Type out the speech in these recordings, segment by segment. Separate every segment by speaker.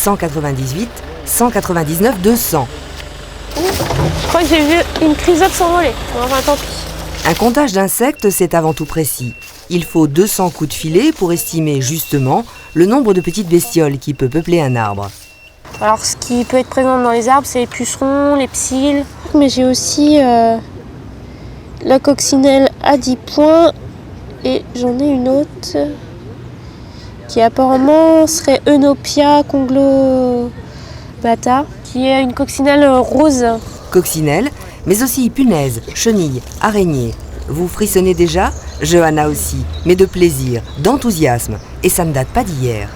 Speaker 1: 198, 199, 200.
Speaker 2: Je crois que j'ai vu une chrysope s'envoler. Enfin, tant pis.
Speaker 1: Un comptage d'insectes, c'est avant tout précis. Il faut 200 coups de filet pour estimer justement le nombre de petites bestioles qui peut peupler un arbre.
Speaker 2: Alors, ce qui peut être présent dans les arbres, c'est les pucerons, les psylles. Mais j'ai aussi la coccinelle à 10 points. Et j'en ai une autre qui apparemment serait Eunopia conglobata, qui est une coccinelle rose.
Speaker 1: Coccinelle, mais aussi punaises, chenilles, araignées. Vous frissonnez déjà ? Johanna aussi, mais de plaisir, d'enthousiasme. Et ça ne date pas d'hier.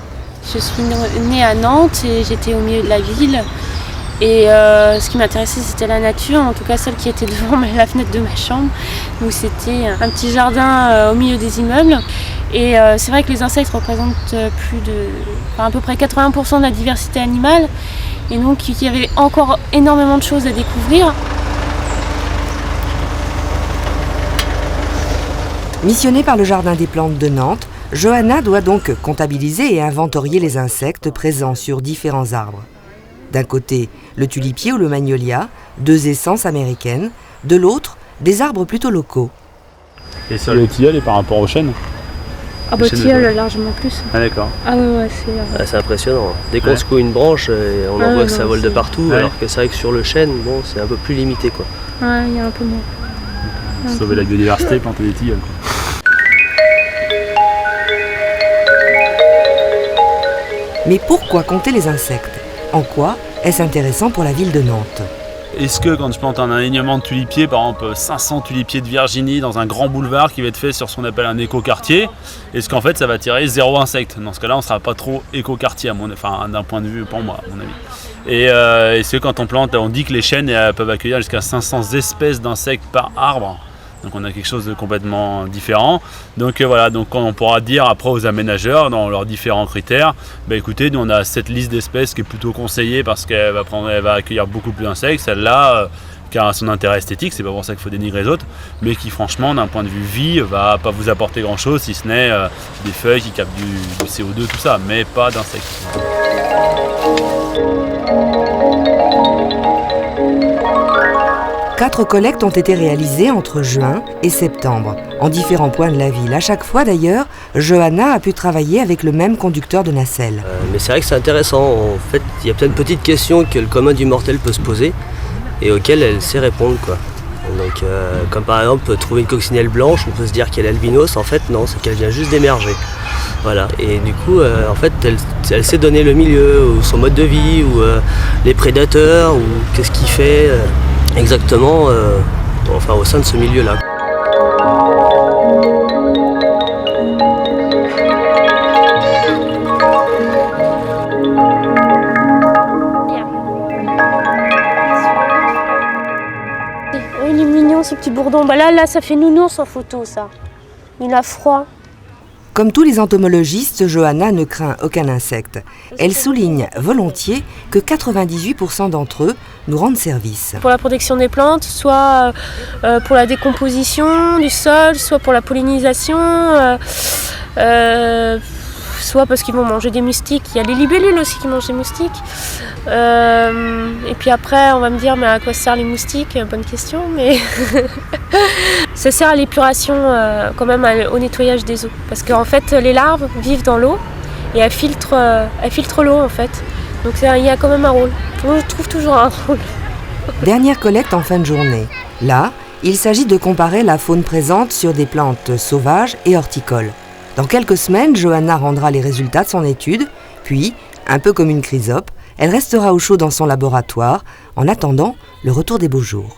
Speaker 2: Je suis née à Nantes et j'étais au milieu de la ville. Et ce qui m'intéressait, c'était la nature, en tout cas celle qui était devant la fenêtre de ma chambre. Donc c'était un petit jardin au milieu des immeubles. Et c'est vrai que les insectes représentent à peu près 80% de la diversité animale. Et donc il y avait encore énormément de choses à découvrir.
Speaker 1: Missionnée par le Jardin des plantes de Nantes, Johanna doit donc comptabiliser et inventorier les insectes présents sur différents arbres. D'un côté, le tulipier ou le magnolia, deux essences américaines. De l'autre, des arbres plutôt locaux.
Speaker 3: Et sur le tilleul et par rapport aux chênes ?
Speaker 2: Ah bah tilleul largement plus.
Speaker 3: Ah d'accord.
Speaker 2: Ah ouais,
Speaker 4: c'est impressionnant. Dès qu'on secoue une branche, on en voit que ça vole de partout,
Speaker 3: Ouais.
Speaker 4: alors que c'est vrai que sur le chêne, bon, c'est un peu plus limité, quoi.
Speaker 2: Ouais, il y a un peu moins.
Speaker 3: Sauver la biodiversité, planter des tilleuls.
Speaker 1: Mais pourquoi compter les insectes ? En quoi est-ce intéressant pour la ville de Nantes ?
Speaker 3: Est-ce que quand je plante un alignement de tulipiers, par exemple 500 tulipiers de Virginie dans un grand boulevard qui va être fait sur ce qu'on appelle un écoquartier, est-ce qu'en fait ça va tirer 0 insecte ? Dans ce cas-là, on ne sera pas trop écoquartier, d'un point de vue pour moi, à mon avis. Et est-ce que quand on plante, on dit que les chênes peuvent accueillir jusqu'à 500 espèces d'insectes par arbre ? Donc on a quelque chose de complètement différent. Donc voilà, donc on pourra dire après aux aménageurs dans leurs différents critères, écoutez, nous on a cette liste d'espèces qui est plutôt conseillée parce qu'elle va accueillir beaucoup plus d'insectes. Celle-là, qui a son intérêt esthétique, c'est pas pour ça qu'il faut dénigrer les autres, mais qui franchement d'un point de vue vie va pas vous apporter grand-chose si ce n'est des feuilles qui captent du CO2, tout ça, mais pas d'insectes.
Speaker 1: 4 collectes ont été réalisées entre juin et septembre, en différents points de la ville. À chaque fois d'ailleurs, Johanna a pu travailler avec le même conducteur de nacelle.
Speaker 4: Mais c'est vrai que c'est intéressant. En fait, il y a plein de petites questions que le commun du mortel peut se poser et auxquelles elle sait répondre, quoi. Donc, comme par exemple, trouver une coccinelle blanche, on peut se dire qu'elle est albinos. En fait, non, c'est qu'elle vient juste d'émerger. Voilà. Et du coup, en fait, elle sait donner le milieu, ou son mode de vie, ou les prédateurs, ou qu'est-ce qu'il fait exactement au sein de ce milieu-là.
Speaker 2: Oh, il est mignon ce petit bourdon. Là, ça fait nounours en photo, ça. Il a froid.
Speaker 1: Comme tous les entomologistes, Johanna ne craint aucun insecte. Elle souligne volontiers que 98% d'entre eux nous rendent service.
Speaker 2: Pour la protection des plantes, soit pour la décomposition du sol, soit pour la pollinisation, soit parce qu'ils vont manger des moustiques. Il y a les libellules aussi qui mangent des moustiques. Et puis après, on va me dire, mais à quoi servent les moustiques ? Bonne question, mais ça sert à l'épuration, quand même au nettoyage des eaux. Parce qu'en fait, les larves vivent dans l'eau et elles filtrent l'eau en fait. Donc il y a quand même un rôle. On trouve toujours un rôle.
Speaker 1: Dernière collecte en fin de journée. Là, il s'agit de comparer la faune présente sur des plantes sauvages et horticoles. Dans quelques semaines, Johanna rendra les résultats de son étude, puis, un peu comme une chrysope, elle restera au chaud dans son laboratoire en attendant le retour des beaux jours.